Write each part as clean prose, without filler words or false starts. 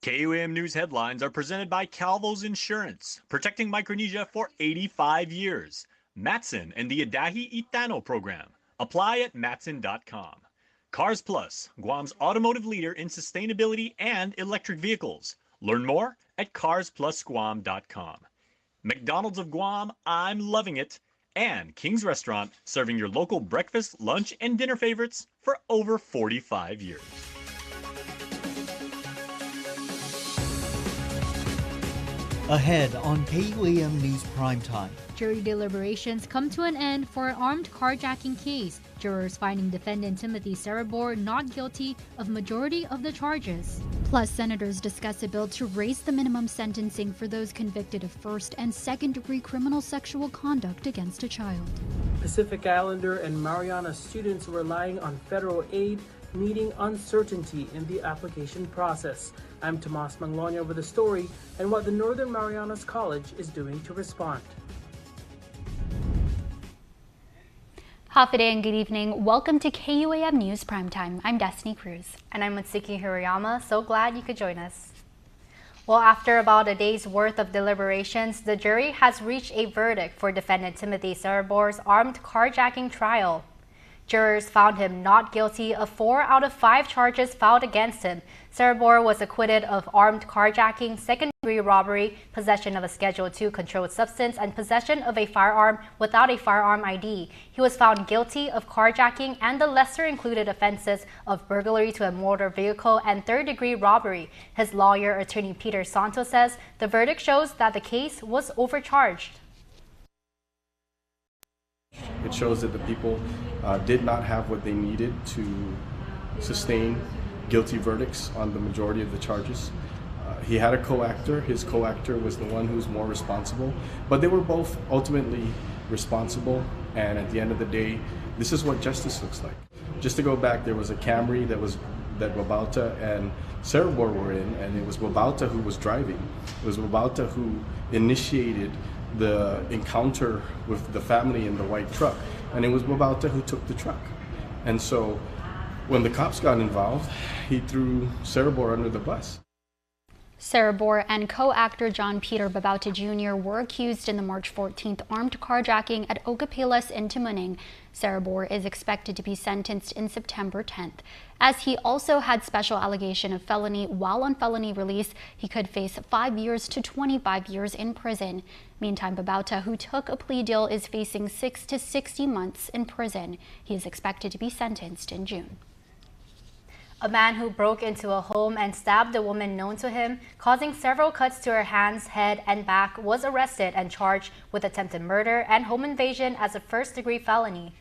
KUAM News headlines are presented by Calvo's Insurance, protecting Micronesia for 85 years. Matson and the Adahi Itano program. Apply at matson.com. Cars Plus, Guam's automotive leader in sustainability and electric vehicles. Learn more at carsplusguam.com. McDonald's of Guam, I'm loving it. And King's Restaurant, serving your local breakfast, lunch, and dinner favorites for over 45 years. Ahead on KUAM News Primetime. Jury deliberations come to an end for an armed carjacking case. Jurors finding defendant Timothy Sarabor not guilty of majority of the charges. Plus, senators discuss a bill to raise the minimum sentencing for those convicted of first and second-degree criminal sexual conduct against a child. Pacific Islander and Mariana students relying on federal aid, meeting uncertainty in the application process. I'm Tomas Manglona with the story and what the Northern Marianas College is doing to respond. Hafa and good evening. Welcome to KUAM News Primetime. I'm Destiny Cruz. And I'm Mitsuki Hirayama. So glad you could join us. Well, after about a day's worth of deliberations, the jury has reached a verdict for defendant Timothy Sarabor's armed carjacking trial. Jurors found him not guilty of 4 out of 5 charges filed against him. Sarabor was acquitted of armed carjacking, second-degree robbery, possession of a Schedule II controlled substance, and possession of a firearm without a firearm ID. He was found guilty of carjacking and the lesser-included offenses of burglary to a motor vehicle and third-degree robbery. His lawyer, attorney Peter Santos, says the verdict shows that the case was overcharged. It shows that the people did not have what they needed to sustain guilty verdicts on the majority of the charges. He had a co-actor. His co-actor was the one who was more responsible, but they were both ultimately responsible, and at the end of the day, this is what justice looks like. Just to go back, there was a Camry that Babauta and Sarabor were in, and it was Babauta who was driving. It was Babauta who initiated the encounter with the family in the white truck, and it was Babauta who took the truck. And so when the cops got involved, he threw Sarabor under the bus. Sarabor and co-actor John Peter Babauta Jr. were accused in the March 14th armed carjacking at Ocapilas in Timuning. Sarabor is expected to be sentenced in September 10th. As he also had special allegation of felony while on felony release, he could face 5 years to 25 years in prison. Meantime, Babauta, who took a plea deal, is facing 6 to 60 months in prison. He is expected to be sentenced in June. A man who broke into a home and stabbed a woman known to him, causing several cuts to her hands, head, and back, was arrested and charged with attempted murder and home invasion as a first-degree felony.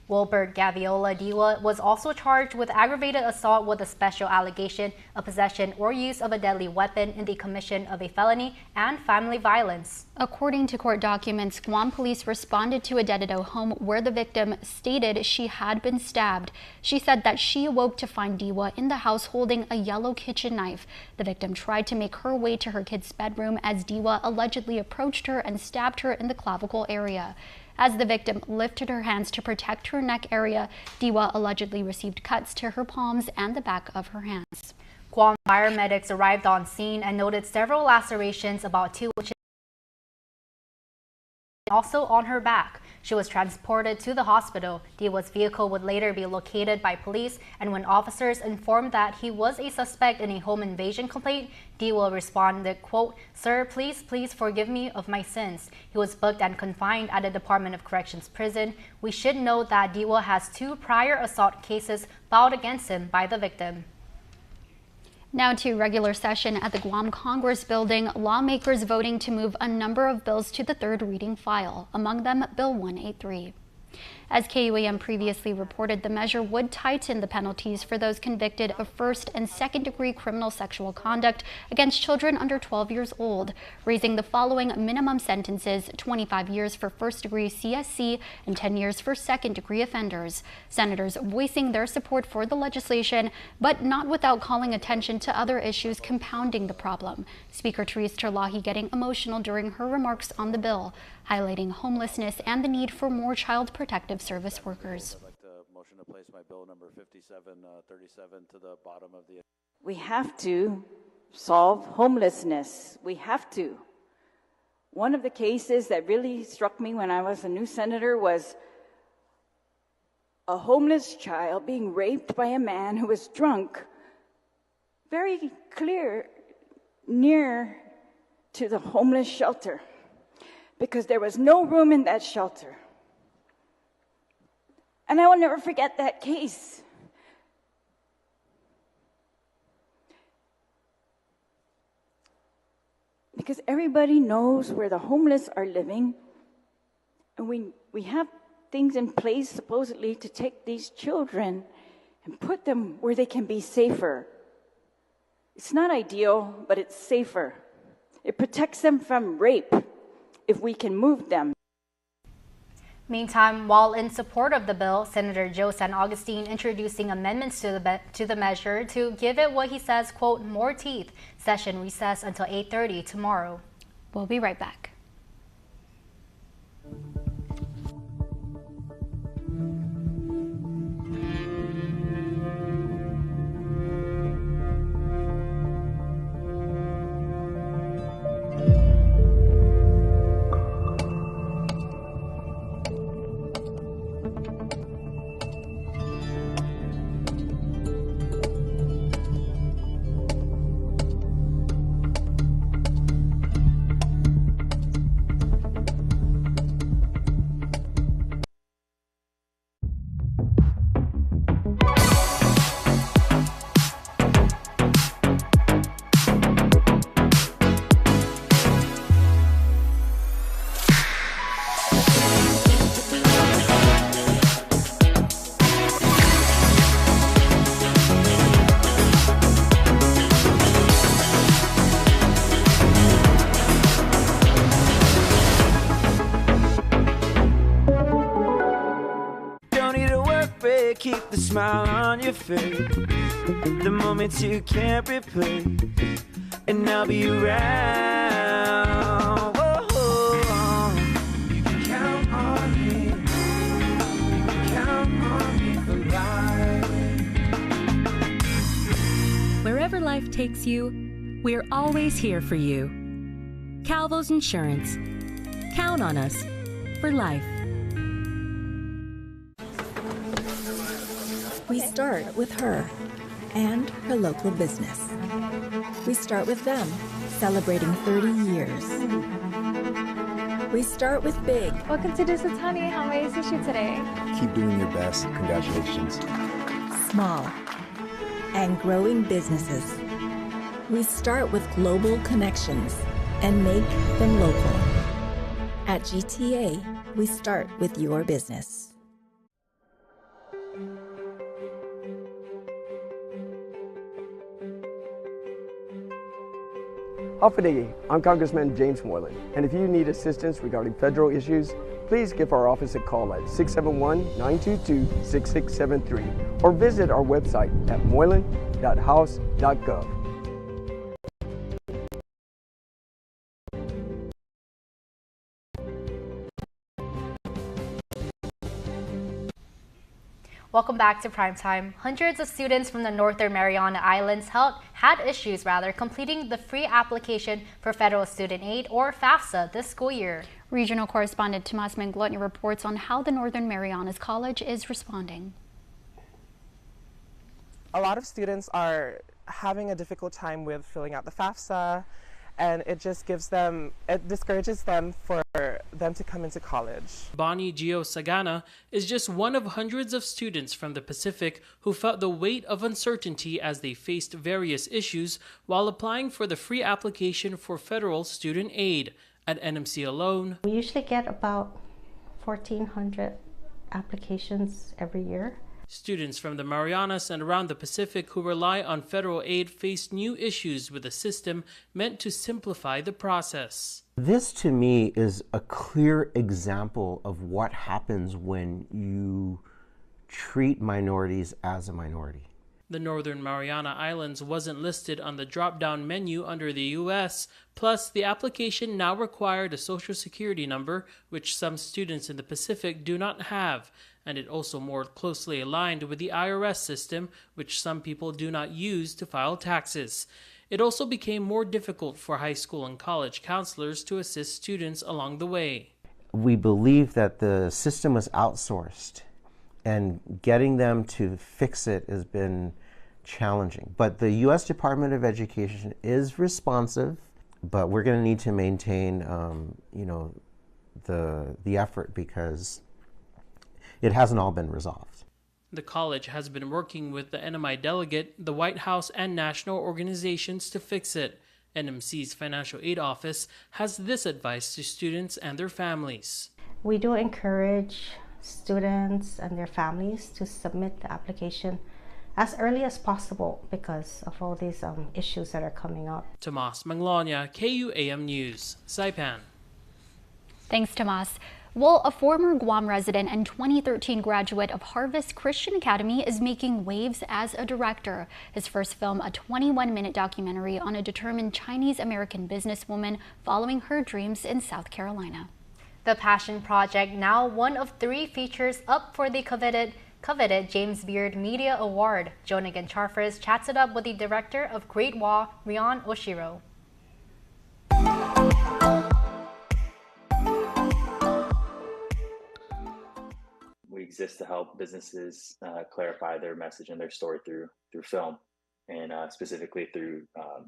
Wilbert Gaviola Diwa was also charged with aggravated assault with a special allegation of possession or use of a deadly weapon in the commission of a felony and family violence. According to court documents, Guam police responded to a Dedo home where the victim stated she had been stabbed. She said that she awoke to find Diwa in the house holding a yellow kitchen knife. The victim tried to make her way to her kid's bedroom as Diwa allegedly approached her and stabbed her in the clavicle area. As the victim lifted her hands to protect her neck area, Diwa allegedly received cuts to her palms and the back of her hands. Guam paramedics arrived on scene and noted several lacerations, about 2 inches, also on her back. She was transported to the hospital. Diwa's vehicle would later be located by police, and when officers informed that he was a suspect in a home invasion complaint, Diwa responded, quote, "Sir, please forgive me of my sins." He was booked and confined at the Department of Corrections prison. We should note that Diwa has 2 prior assault cases filed against him by the victim. Now to regular session at the Guam Congress building, lawmakers voting to move a number of bills to the third reading file, among them Bill 183. As KUAM previously reported, the measure would tighten the penalties for those convicted of first and second-degree criminal sexual conduct against children under 12 years old, raising the following minimum sentences: 25 years for first-degree CSC and 10 years for second-degree offenders. Senators voicing their support for the legislation, but not without calling attention to other issues compounding the problem. Speaker Therese Terlahi getting emotional during her remarks on the bill, highlighting homelessness and the need for more child protective service workers. I'd like to motion to place my bill number 5737 to the bottom of the... We have to solve homelessness. We have to. One of the cases that really struck me when I was a new senator was a homeless child being raped by a man who was drunk, very clear, near to the homeless shelter, because there was no room in that shelter. And I will never forget that case. Because everybody knows where the homeless are living, and we have things in place supposedly to take these children and put them where they can be safer. It's not ideal, but it's safer. It protects them from rape if we can move them. Meantime, while in support of the bill, Senator Joe San Augustine introducing amendments to the measure to give it what he says, quote, more teeth. Session recess until 8:30 tomorrow. We'll be right back. Keep the smile on your face, the moments you can't replace, and I'll be around. Whoa. You can count on me. You can count on me for life. Wherever life takes you, we're always here for you. Calvo's Insurance. Count on us for life. We start with her and her local business. We start with them, celebrating 30 years. We start with big. Welcome to the Centenarian. How may I assist you today? Keep doing your best. Congratulations. Small and growing businesses. We start with global connections and make them local. At GTA, we start with your business. Howfadigi, I'm Congressman James Moylan, and if you need assistance regarding federal issues, please give our office a call at 671-922-6673 or visit our website at moylan.house.gov. Welcome back to Primetime. Hundreds of students from the Northern Mariana Islands had issues completing the free application for federal student aid, or FAFSA, this school year. Regional correspondent Tomas Manglotny reports on how the Northern Marianas College is responding. A lot of students are having a difficult time with filling out the FAFSA, and it discourages them for them to come into college. Bonnie Gio Sagana is just one of hundreds of students from the Pacific who felt the weight of uncertainty as they faced various issues while applying for the free application for federal student aid. At NMC alone, we usually get about 1,400 applications every year. Students from the Marianas and around the Pacific who rely on federal aid face new issues with a system meant to simplify the process. This, to me, is a clear example of what happens when you treat minorities as a minority. The Northern Mariana Islands wasn't listed on the drop-down menu under the U.S., plus the application now required a Social Security number, which some students in the Pacific do not have, and it also more closely aligned with the IRS system, which some people do not use to file taxes. it also became more difficult for high school and college counselors to assist students along the way. We believe that the system was outsourced, and getting them to fix it has been challenging. But the U.S. Department of Education is responsive, but we're going to need to maintain, the effort because it hasn't all been resolved. The college has been working with the NMI delegate, the White House, and national organizations to fix it. NMC's Financial Aid Office has this advice to students and their families. We do encourage students and their families to submit the application as early as possible because of all these issues that are coming up. Tomas Manglonia, KUAM News, Saipan. Thanks, Tomas. Well, a former Guam resident and 2013 graduate of Harvest Christian Academy is making waves as a director. His first film, a 21-minute documentary on a determined Chinese-American businesswoman following her dreams in South Carolina. The Passion Project, now one of 3 features up for the coveted James Beard Media Award. Jonigan Charfers chats it up with the director of Great Wall, Ryan Oshiro. We exist to help businesses clarify their message and their story through film, and specifically through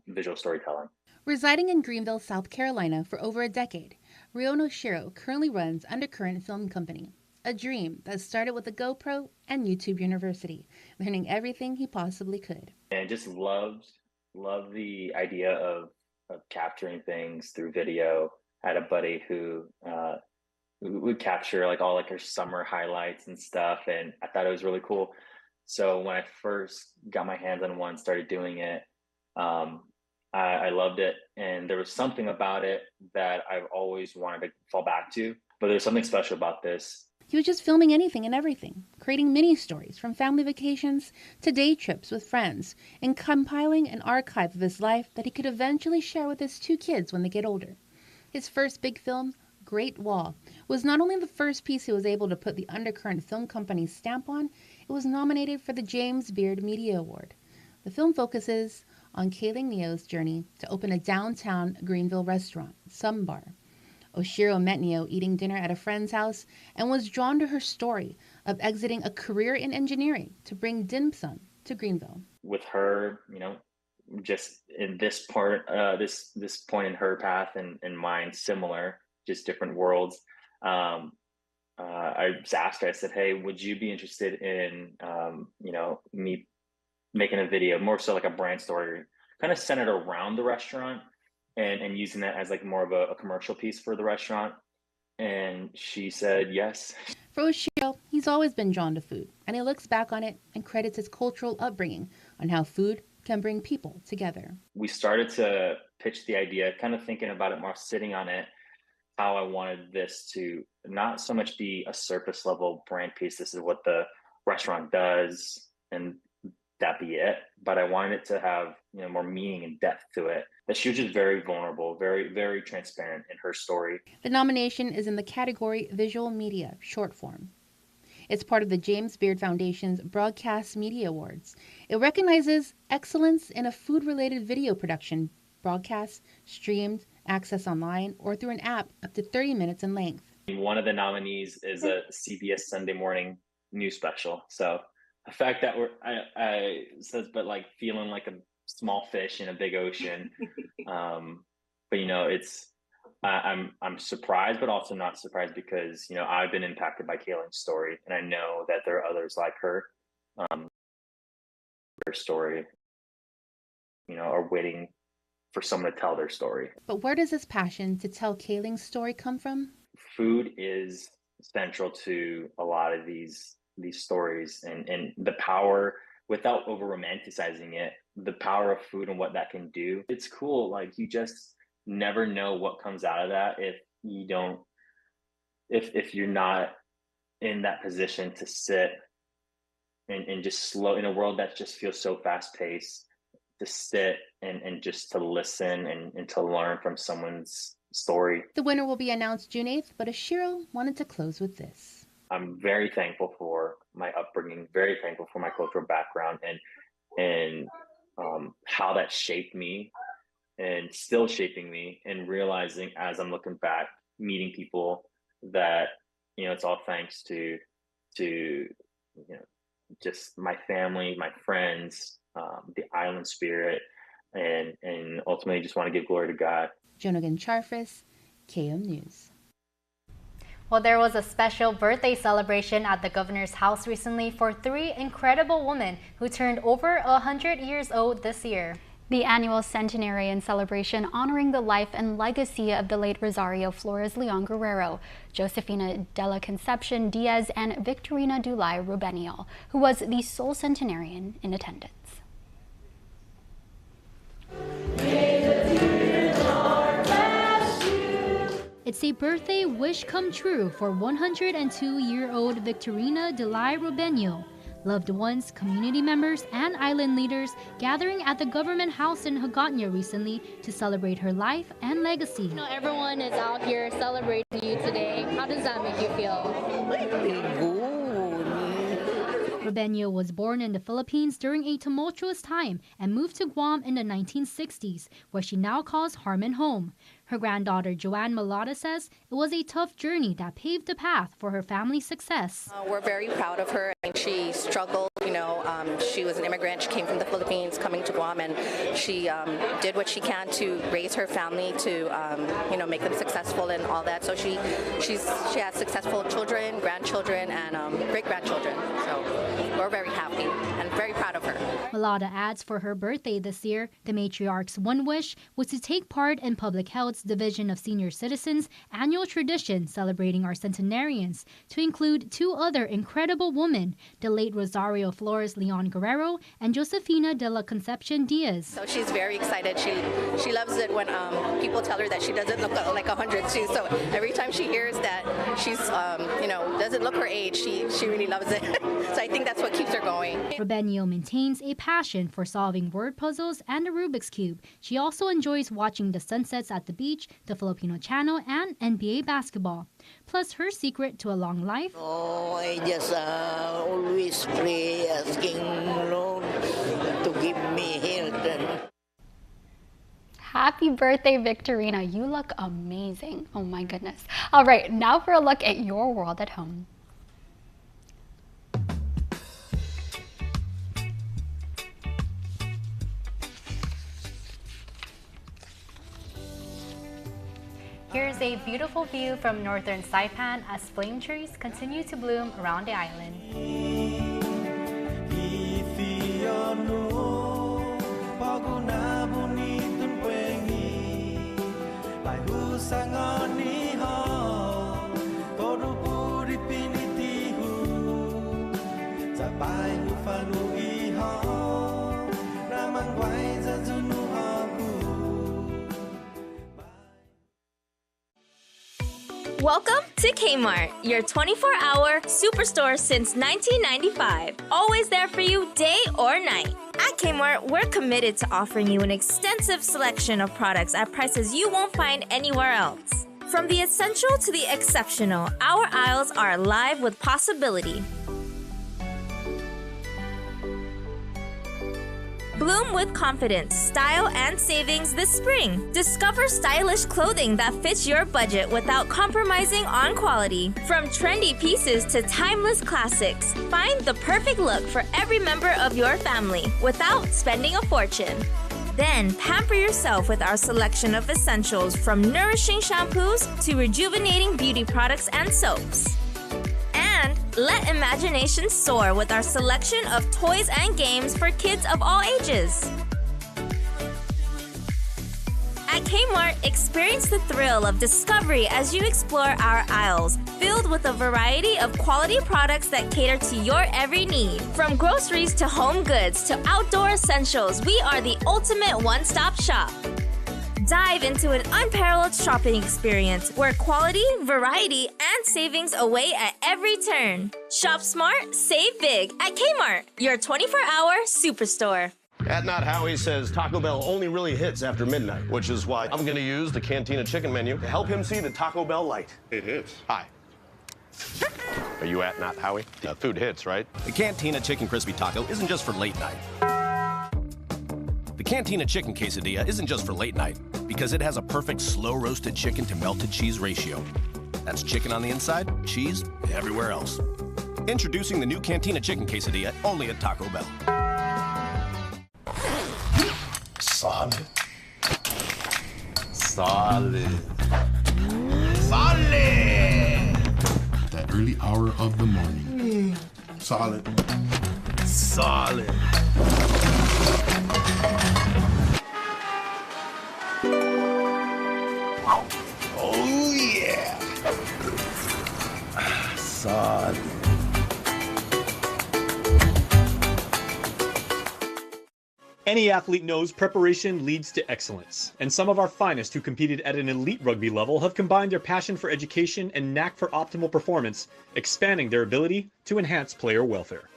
visual storytelling. Residing in Greenville, South Carolina for over a decade, Ryan Oshiro currently runs Undercurrent Film Company, a dream that started with a GoPro and YouTube University, learning everything he possibly could. And just loved the idea of capturing things through video. I had a buddy who would capture like all like her summer highlights and stuff, and I thought it was really cool. So when I first got my hands on one, started doing it, I loved it, and there was something about it that I've always wanted to fall back to. But there's something special about this. He was just filming anything and everything, creating mini stories from family vacations to day trips with friends, and compiling an archive of his life that he could eventually share with his 2 kids when they get older. His first big film, Great Wall, was not only the first piece he was able to put the Undercurrent Film Company's stamp on, it was nominated for the James Beard Media Award. The film focuses on Kayling Neo's journey to open a downtown Greenville restaurant, Some Bar. Oshiro met Neo eating dinner at a friend's house and was drawn to her story of exiting a career in engineering to bring dim sum to Greenville. With her, just in this part, this point in her path and mine similar, just different worlds. I just asked her, I said, hey, would you be interested in, me making a video, more so like a brand story, kind of centered around the restaurant and using that as like more of a commercial piece for the restaurant? And she said yes. For Oshiro, he's always been drawn to food, and he looks back on it and credits his cultural upbringing on how food can bring people together. We started to pitch the idea, kind of thinking about it more, sitting on it, how I wanted this to not so much be a surface level brand piece. This is what the restaurant does, and that be it. But I wanted it to have, more meaning and depth to it. That she was just very vulnerable, very, very transparent in her story. The nomination is in the category Visual Media, Short Form. It's part of the James Beard Foundation's Broadcast Media Awards. It recognizes excellence in a food-related video production, broadcast, streamed, accessed online, or through an app up to 30 minutes in length. One of the nominees is a CBS Sunday morning news special. So the fact that but like feeling like a small fish in a big ocean. But it's, I'm surprised, but also not surprised because, I've been impacted by Kayling's story, and I know that there are others like her. Her story, are waiting for someone to tell their story. But where does this passion to tell Kayling's story come from? Food is central to a lot of these stories, and the power, without over romanticizing it, the power of food and what that can do. It's cool. Like, you just never know what comes out of that if you're not in that position to sit and just slow in a world that just feels so fast paced, to sit and just to listen and to learn from someone's story. The winner will be announced June 8th, but Oshiro wanted to close with this. I'm very thankful for my upbringing, very thankful for my cultural background, and how that shaped me and still shaping me, and realizing as I'm looking back, meeting people that, it's all thanks to just my family, my friends, the island spirit, and ultimately just want to give glory to God. Jonagan Charfis, KUAM News. Well, there was a special birthday celebration at the governor's house recently for 3 incredible women who turned over 100 years old this year. The annual Centenarian celebration honoring the life and legacy of the late Rosario Flores Leon Guerrero, Josefina de la Concepcion Diaz, and Victorina Dulay Rubenio, who was the sole centenarian in attendance. It's a birthday wish come true for 102-year-old Victorina Dulay Rubenio. Loved ones, community members, and island leaders gathering at the government house in Hagåtña recently to celebrate her life and legacy. Everyone is out here celebrating you today. How does that make you feel? Rubenio was born in the Philippines during a tumultuous time and moved to Guam in the 1960s, where she now calls Harmon home. Her granddaughter Joanne Malata says it was a tough journey that paved the path for her family's success. We're very proud of her. She struggled, she was an immigrant. She came from the Philippines coming to Guam, and she did what she can to raise her family to, make them successful and all that. So she has successful children, grandchildren, and great-grandchildren. So we're very happy and very proud of her. Malata adds for her birthday this year, the matriarch's one wish was to take part in Public Health's Division of Senior Citizens' annual tradition celebrating our centenarians, to include 2 other incredible women, the late Rosario Flores Leon Guerrero and Josefina de la Concepcion Diaz. So she's very excited. She loves it when people tell her that she doesn't look like 100 too. So every time she hears that she's, doesn't look her age, she really loves it. So I think that's what keeps her going. Rubenio maintains a passion for solving word puzzles and the Rubik's Cube. She also enjoys watching the sunsets at the beach, the Filipino Channel, and NBA basketball. Plus, her secret to a long life. I just always pray, asking Lord to give me health. Happy birthday, Victorina. You look amazing. Oh my goodness. All right, now for a look at your world at home. Here's a beautiful view from northern Saipan as flame trees continue to bloom around the island. Welcome to Kmart, your 24-hour superstore since 1995. Always there for you day or night. At Kmart, we're committed to offering you an extensive selection of products at prices you won't find anywhere else. From the essential to the exceptional, our aisles are alive with possibility. Bloom with confidence, style, and savings this spring. Discover stylish clothing that fits your budget without compromising on quality. From trendy pieces to timeless classics, find the perfect look for every member of your family without spending a fortune. Then pamper yourself with our selection of essentials, from nourishing shampoos to rejuvenating beauty products and soaps. And let imagination soar with our selection of toys and games for kids of all ages. At Kmart, experience the thrill of discovery as you explore our aisles, filled with a variety of quality products that cater to your every need. From groceries to home goods to outdoor essentials, we are the ultimate one-stop shop. Dive into an unparalleled shopping experience where quality, variety, and savings await at every turn. Shop smart, save big at Kmart, your 24-hour superstore. At Not Howie says Taco Bell only really hits after midnight, which is why I'm going to use the Cantina chicken menu to help him see the Taco Bell light. It hits. Hi. Are you at Not Howie? Food hits, right? The Cantina Chicken Crispy Taco isn't just for late night. The Cantina Chicken Quesadilla isn't just for late night, because it has a perfect slow-roasted chicken to melted cheese ratio. That's chicken on the inside, cheese everywhere else. Introducing the new Cantina Chicken Quesadilla, only at Taco Bell. Solid. Solid. Solid! That early hour of the morning. Solid. Solid. Oh, yeah. Solid. Any athlete knows preparation leads to excellence, and some of our finest who competed at an elite rugby level have combined their passion for education and knack for optimal performance, expanding their ability to enhance player welfare.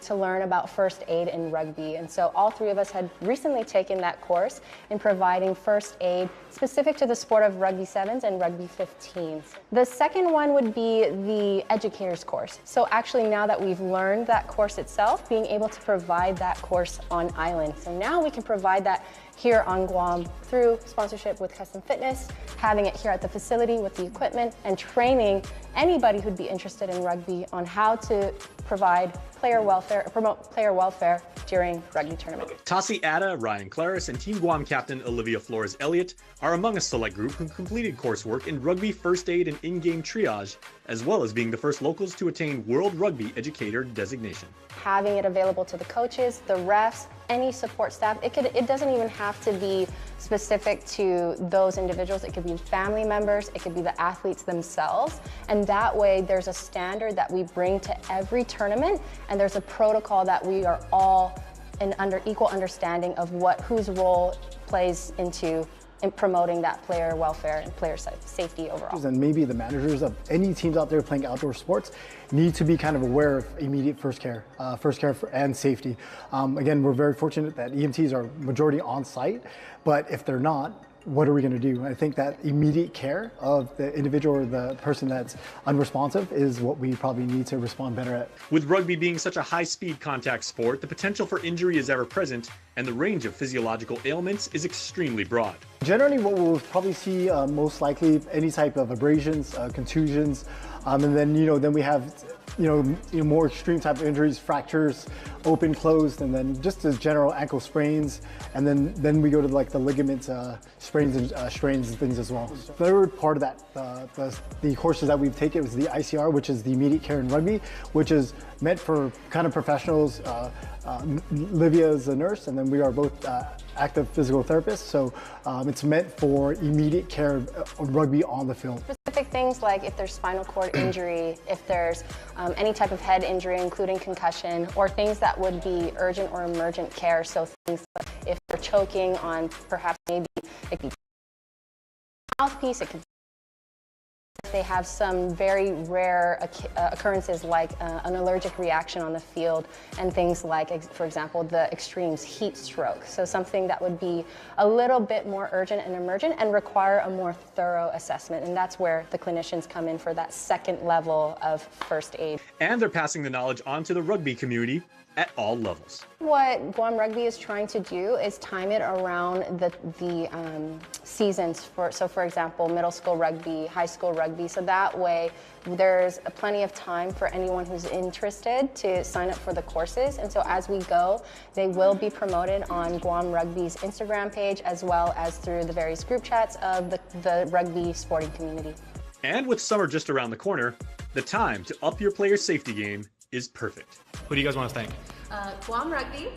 To learn about first aid in rugby, and so all three of us had recently taken that course in providing first aid specific to the sport of rugby 7s and rugby 15s. The second one would be the educator's course. So actually now that we've learned that course itself, being able to provide that course on island. So now we can provide that here on Guam through sponsorship with Custom Fitness, having it here at the facility with the equipment, and training anybody who'd be interested in rugby on how to provide player welfare, promote player welfare during rugby tournament. Tassi Atta, Ryan Claris, and Team Guam captain Olivia Flores Elliott are among a select group who completed coursework in rugby first aid and in-game triage, as well as being the first locals to attain World Rugby Educator designation. Having it available to the coaches, the refs, any support staff. It doesn't even have to be specific to those individuals. It could be family members, it could be the athletes themselves. And that way there's a standard that we bring to every tournament, and there's a protocol that we are all under equal understanding of whose role plays in promoting that player welfare and player safety overall. And maybe the managers of any teams out there playing outdoor sports need to be kind of aware of immediate first care and safety. Again, we're very fortunate that EMTs are majority on site, but if they're not, what are we going to do? I think that immediate care of the individual or the person that's unresponsive is what we probably need to respond better at. With rugby being such a high-speed contact sport, the potential for injury is ever present, and the range of physiological ailments is extremely broad. Generally, what we'll probably see most likely any type of abrasions, contusions, and then then we have more extreme type of injuries, fractures, open, closed, and then just the general ankle sprains, and then we go to like the ligament sprains and strains and things as well. Third part of that, the courses that we've taken was the ICR, which is the immediate care in rugby, which is meant for kind of professionals. Livia is a nurse, and then we are both active physical therapists, so it's meant for immediate care of rugby on the field. Specific things like if there's spinal cord injury, if there's any type of head injury, including concussion, or things that would be urgent or emergent care. So things like if they're choking on perhaps maybe it could be mouthpiece, it could if they have some very rare occurrences like an allergic reaction on the field and things like, for example, the extremes, heat stroke. So something that would be a little bit more urgent and emergent and require a more thorough assessment. And that's where the clinicians come in for that second level of first aid. And they're passing the knowledge on to the rugby community at all levels. What Guam Rugby is trying to do is time it around the seasons. For example, middle school rugby, high school rugby, so that way there's plenty of time for anyone who's interested to sign up for the courses. And so as we go, they will be promoted on Guam Rugby's Instagram page as well as through the various group chats of the rugby sporting community. And with summer just around the corner, the time to up your player safety game is perfect. Who do you guys want to thank? Guam Rugby,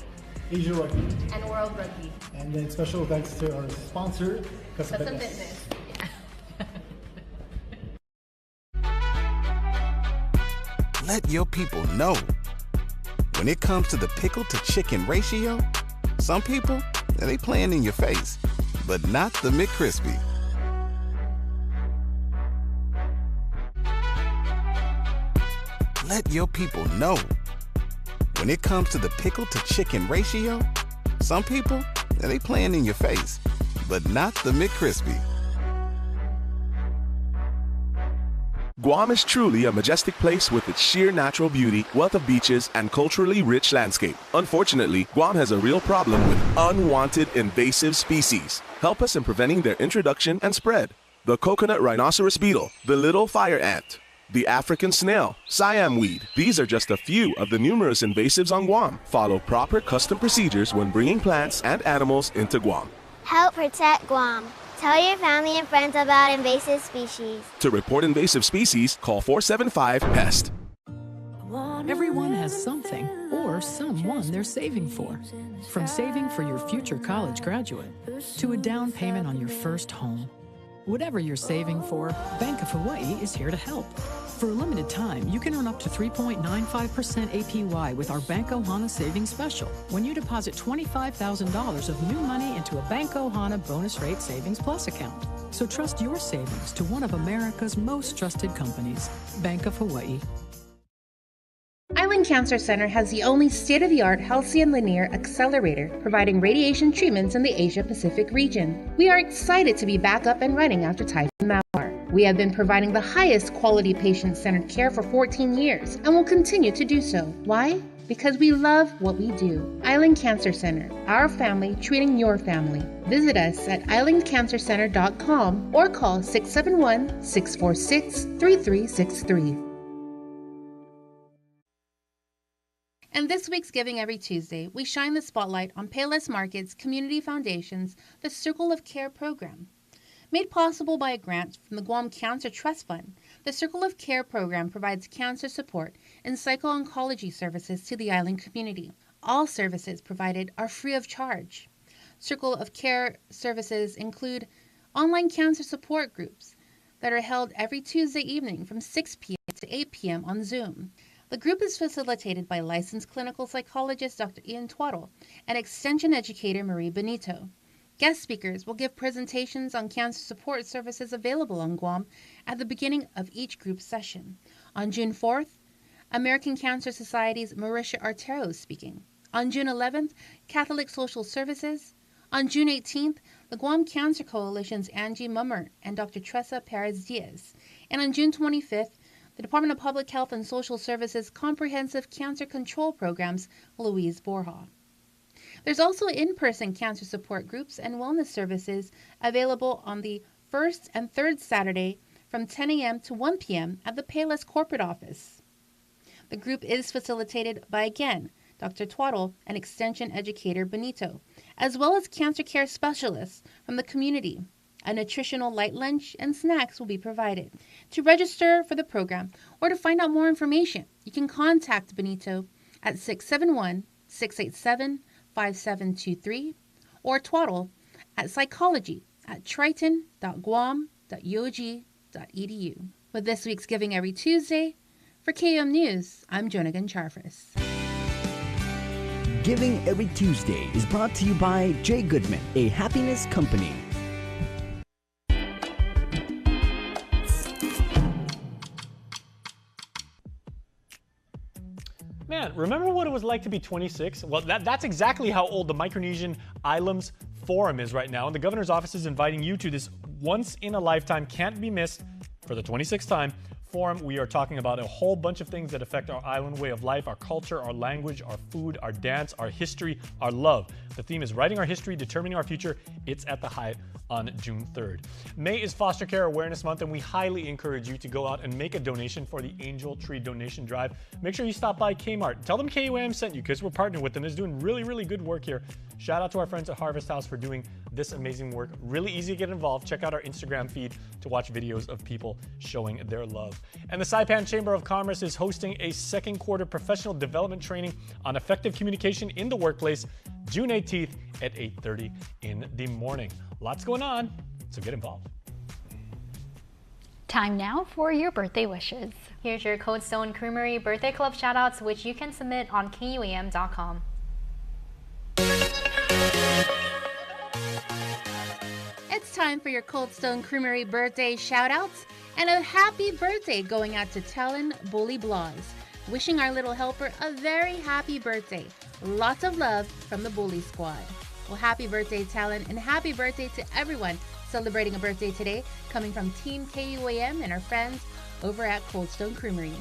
Asia Rugby, and World Rugby. And then special thanks to our sponsor, Custom Fitness. Let your people know. When it comes to the pickle to chicken ratio, some people, they playing in your face, but not the McCrispy. Let your people know. When it comes to the pickle to chicken ratio, some people, they playing in your face, but not the McCrispy. Guam is truly a majestic place with its sheer natural beauty, wealth of beaches, and culturally rich landscape. Unfortunately, Guam has a real problem with unwanted invasive species. Help us in preventing their introduction and spread. The coconut rhinoceros beetle, the little fire ant, the African snail, Siam weed. These are just a few of the numerous invasives on Guam. Follow proper custom procedures when bringing plants and animals into Guam. Help protect Guam. Tell your family and friends about invasive species. To report invasive species, call 475-PEST. Everyone has something or someone they're saving for. From saving for your future college graduate to a down payment on your first home. Whatever you're saving for, Bank of Hawaii is here to help. For a limited time, you can earn up to 3.95% APY with our Banco Hana Savings Special when you deposit $25,000 of new money into a Banco Hana Bonus Rate Savings Plus account. So trust your savings to one of America's most trusted companies, Bank of Hawaii. Island Cancer Center has the only state-of-the-art Halcyon Linear Accelerator, providing radiation treatments in the Asia-Pacific region. We are excited to be back up and running after Typhoon Mawar. We have been providing the highest quality patient-centered care for 14 years and will continue to do so. Why? Because we love what we do. Island Cancer Center, our family treating your family. Visit us at islandcancercenter.com or call 671-646-3363. And this week's Giving Every Tuesday, we shine the spotlight on Payless Market's Community Foundation's The Circle of Care program. Made possible by a grant from the Guam Cancer Trust Fund, the Circle of Care program provides cancer support and psycho-oncology services to the island community. All services provided are free of charge. Circle of Care services include online cancer support groups that are held every Tuesday evening from 6 p.m. to 8 p.m. on Zoom. The group is facilitated by licensed clinical psychologist Dr. Ian Twaddle and extension educator Marie Benito. Guest speakers will give presentations on cancer support services available on Guam at the beginning of each group session. On June 4th, American Cancer Society's Marisha Artero is speaking. On June 11th, Catholic Social Services. On June 18th, the Guam Cancer Coalition's Angie Mummert and Dr. Tressa Perez-Diaz. And on June 25th, the Department of Public Health and Social Services Comprehensive Cancer Control Program's Louise Borja. There's also in-person cancer support groups and wellness services available on the first and third Saturday from 10 a.m. to 1 p.m. at the Payless corporate office. The group is facilitated by, again, Dr. Twaddle and extension educator Benito, as well as cancer care specialists from the community. A nutritional light lunch and snacks will be provided. To register for the program or to find out more information, you can contact Benito at 671-687-5723 or Twaddle at psychology@triton.guam.ug.edu. With this week's Giving Every Tuesday, for KUAM News, I'm Jonagan Charfris. Giving Every Tuesday is brought to you by J. Goodman, a happiness company. Man, remember what it was like to be 26? Well, that's exactly how old the Micronesian Islands Forum is right now. And the governor's office is inviting you to this once-in-a-lifetime, can't-be-missed, for the 26th time, forum. We are talking about a whole bunch of things that affect our island way of life, our culture, our language, our food, our dance, our history, our love. The theme is Writing Our History, Determining Our Future. It's at the Hyatt on June 3rd. May is Foster Care Awareness Month, and we highly encourage you to go out and make a donation for the Angel Tree Donation Drive. Make sure you stop by Kmart. Tell them KUAM sent you, because we're partnering with them. It's doing really, really good work here. Shout out to our friends at Harvest House for doing this amazing work. Really easy to get involved. Check out our Instagram feed to watch videos of people showing their love. And the Saipan Chamber of Commerce is hosting a second quarter professional development training on effective communication in the workplace, June 18th at 8:30 in the morning. Lots going on, so get involved. Time now for your birthday wishes. Here's your Cold Stone Creamery Birthday Club shoutouts, which you can submit on KUAM.com. It's time for your Cold Stone Creamery birthday shoutouts, and a happy birthday going out to Talon Bully Blas. Wishing our little helper a very happy birthday. Lots of love from the Bully Squad. Well, happy birthday, Talon, and happy birthday to everyone celebrating a birthday today, coming from Team KUAM and our friends over at Cold Stone Creamery.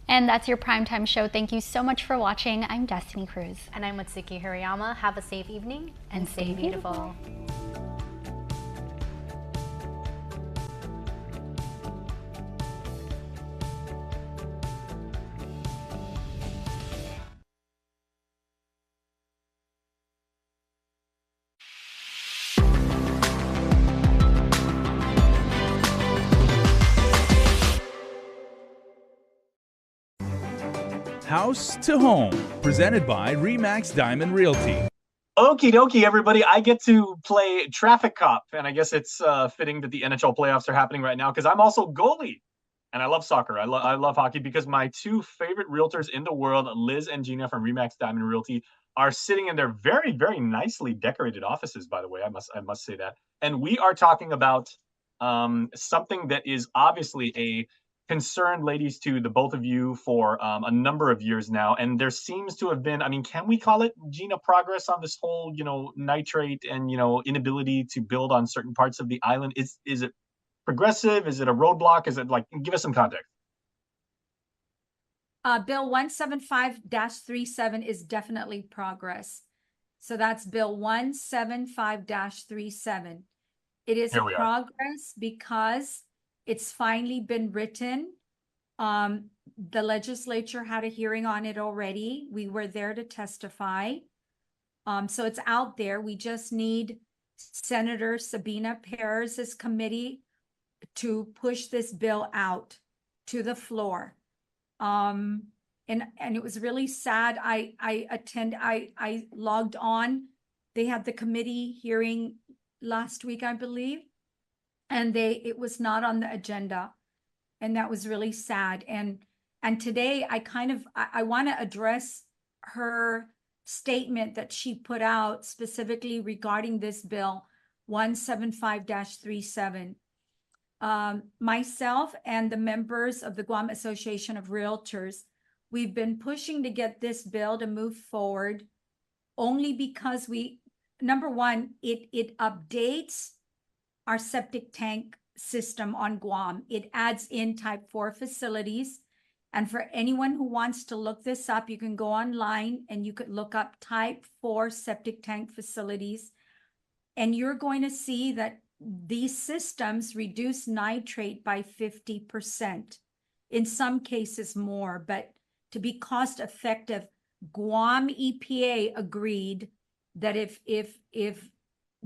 And that's your primetime show. Thank you so much for watching. I'm Destiny Cruz. And I'm Mitsuki Hirayama. Have a safe evening and stay beautiful. House to Home, presented by Remax Diamond Realty. Okie dokie, everybody. I get to play traffic cop, and I guess it's fitting that the NHL playoffs are happening right now because I'm also goalie, and I love soccer. I love hockey because my two favorite realtors in the world, Liz and Gina from Remax Diamond Realty, are sitting in their very, very nicely decorated offices, by the way. I must say that. And we are talking about something that is obviously a concern, ladies, to the both of you for a number of years now. And there seems to have been, I mean, can we call it, Gina, progress on this whole, nitrate and, inability to build on certain parts of the island? Is it progressive? Is it a roadblock? Is it give us some context? Bill 175-37 is definitely progress. So that's Bill 175-37. It is a progress because it's finally been written. The legislature had a hearing on it already. We were there to testify. So it's out there. We just need Senator Sabina Perez's committee to push this bill out to the floor. And it was really sad. I logged on. They had the committee hearing last week, I believe. And it was not on the agenda, and that was really sad. And today I want to address her statement that she put out specifically regarding this bill 175-37. Myself and the members of the Guam Association of Realtors, we've been pushing to get this bill to move forward only because number one, it updates our septic tank system on Guam. It adds in type 4 facilities. And for anyone who wants to look this up, you can go online and you could look up type 4 septic tank facilities. And you're going to see that these systems reduce nitrate by 50%. In some cases more, but to be cost effective, Guam EPA agreed that if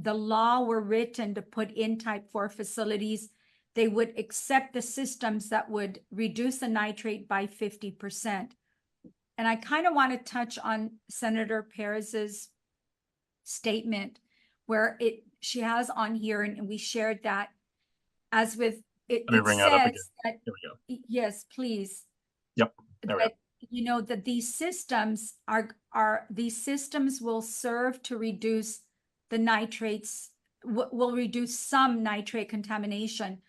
the law were written to put in type 4 facilities, they would accept the systems that would reduce the nitrate by 50%. And I kind of want to touch on Senator Perez's statement where she has on here, and we shared that as with it. Let me bring that up again. Here we go. Yes, please. Yep. There we go. That these systems these systems will serve to reduce the nitrates, will reduce some nitrate contamination.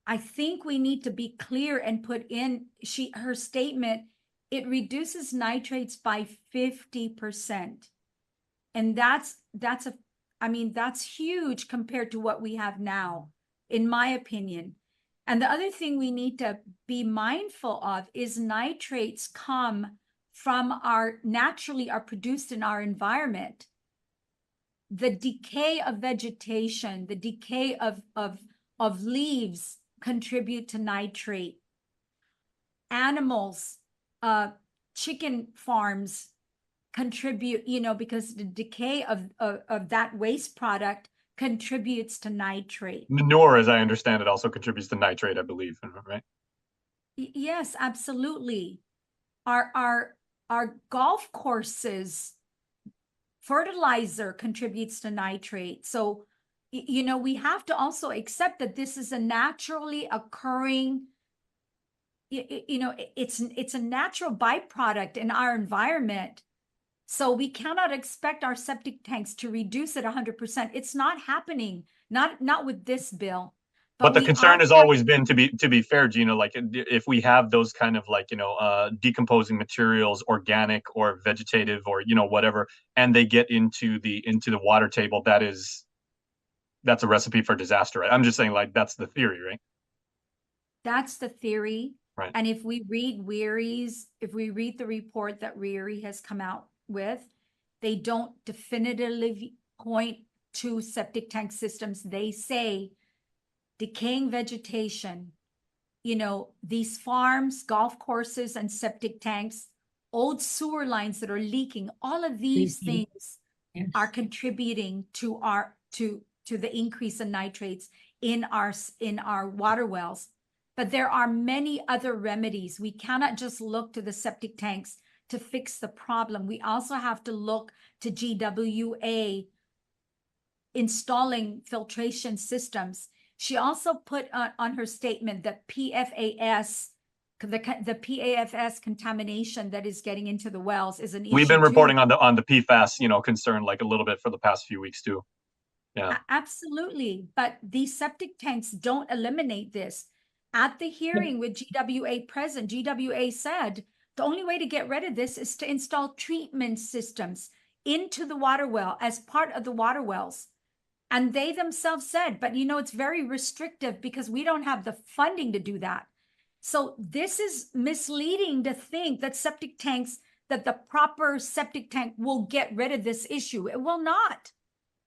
I think we need to be clear and put in her statement, it reduces nitrates by 50%. And that's huge compared to what we have now, in my opinion. And the other thing we need to be mindful of is nitrates come from naturally are produced in our environment. The decay of vegetation, the decay of leaves contribute to nitrate. Animals, chicken farms contribute, because the decay of that waste product contributes to nitrate. Manure, as I understand it, also contributes to nitrate, I believe, right? Yes, absolutely. Our golf courses, fertilizer contributes to nitrate. So, we have to also accept that this is a naturally occurring, it's a natural byproduct in our environment. So we cannot expect our septic tanks to reduce it 100%. It's not happening, not with this bill. But the concern has always been, to be fair, Gina, if we have those kind of decomposing materials, organic or vegetative or whatever, and they get into the water table, that is that's a recipe for disaster, right? I'm just saying, like, that's the theory, right? That's the theory. Right. And if we read the report that Weary has come out with, they don't definitively point to septic tank systems. They say decaying vegetation, these farms, golf courses, and septic tanks, old sewer lines that are leaking, all of these things are contributing to the increase in nitrates in our water wells. But there are many other remedies. We cannot just look to the septic tanks to fix the problem. We also have to look to GWA installing filtration systems. She also put on her statement that PFAS, the PFAS contamination that is getting into the wells is an issue. We've been reporting on the PFAS, concern like a little bit for the past few weeks too. Yeah. Absolutely. But these septic tanks don't eliminate this. At the hearing with GWA present, GWA said the only way to get rid of this is to install treatment systems into the water well as part of the water wells. And they themselves said, but it's very restrictive because we don't have the funding to do that. So this is misleading to think that that the proper septic tank will get rid of this issue. It will not.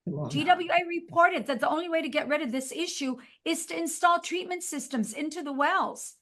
GWA reported that the only way to get rid of this issue is to install treatment systems into the wells.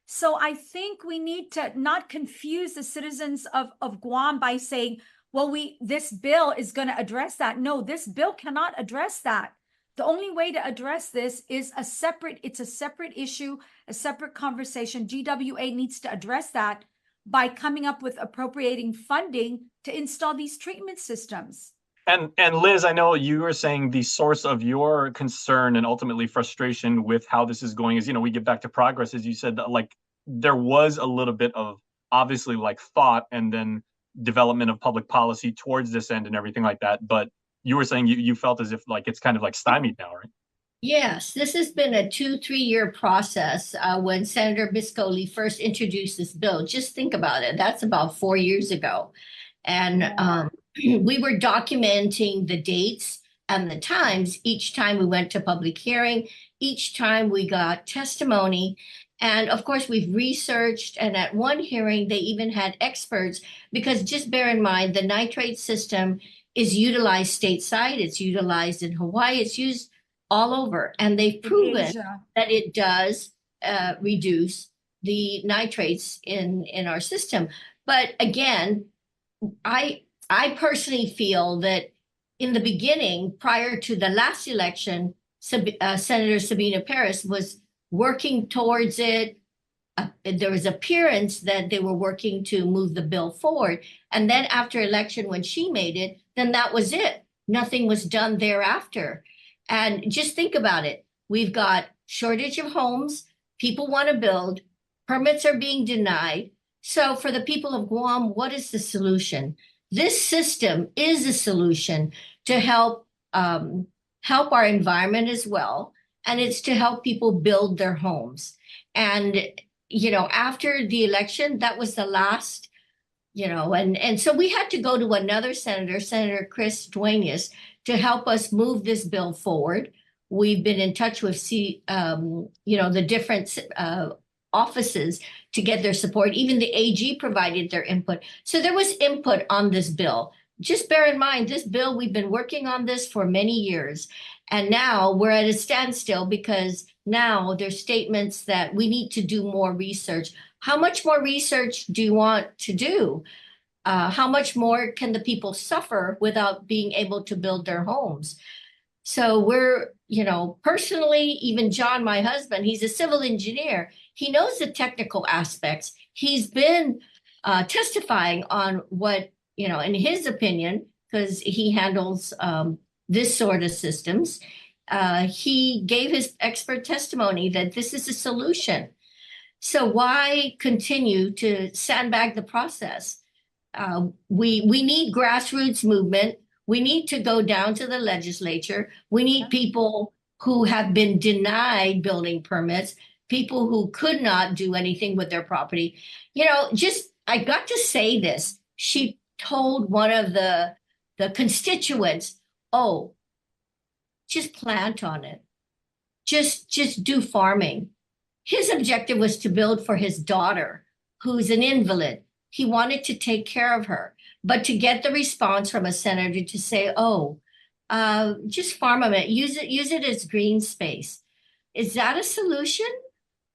So I think we need to not confuse the citizens of Guam by saying, well, this bill is going to address that. No, this bill cannot address that. The only way to address this is it's a separate issue, a separate conversation. GWA needs to address that by coming up with appropriating funding to install these treatment systems. And Liz, I know you were saying the source of your concern and ultimately frustration with how this is going is, we get back to progress, as you said, that, like, there was a little bit of obviously like thought and then development of public policy towards this end and everything like that. But you were saying you felt as if like it's kind of like stymied now, right? Yes, this has been a 2-3 year process. When Senator Biscoli first introduced this bill, just think about it. That's about 4 years ago. And we were documenting the dates and the times each time we went to public hearing, each time we got testimony. And of course, we've researched, and at one hearing, they even had experts, because just bear in mind, the nitrate system is utilized stateside, it's utilized in Hawaii, it's used all over, and they've proven that it does reduce the nitrates in our system. But again, I personally feel that in the beginning, prior to the last election, Senator Sabina Paris was working towards it. There was appearance that they were working to move the bill forward. And then after election, when she made it, then that was it. Nothing was done thereafter. And just think about it. We've got shortage of homes. People want to build. Permits are being denied. So for the people of Guam, what is the solution? This system is a solution to help our environment as well. And it's to help people build their homes. And, after the election, that was the last, and so we had to go to another senator, Senator Chris Duenas, to help us move this bill forward. We've been in touch with, the different offices to get their support. Even the AG provided their input. So there was input on this bill. Just bear in mind, this bill, we've been working on this for many years. And now we're at a standstill because now there's statements that we need to do more research. How much more research do you want to do? How much more can the people suffer without being able to build their homes? So we're, personally, even John, my husband, he's a civil engineer. He knows the technical aspects. He's been testifying on what, in his opinion, because he handles this sort of systems, he gave his expert testimony that this is a solution. So why continue to sandbag the process? We need grassroots movement. We need to go down to the legislature. We need people who have been denied building permits, people who could not do anything with their property. I got to say this. She told one of the constituents, oh, just plant on it. Just do farming. His objective was to build for his daughter, who's an invalid. He wanted to take care of her, but to get the response from a senator to say, oh, just farm on it, use it as green space. Is that a solution?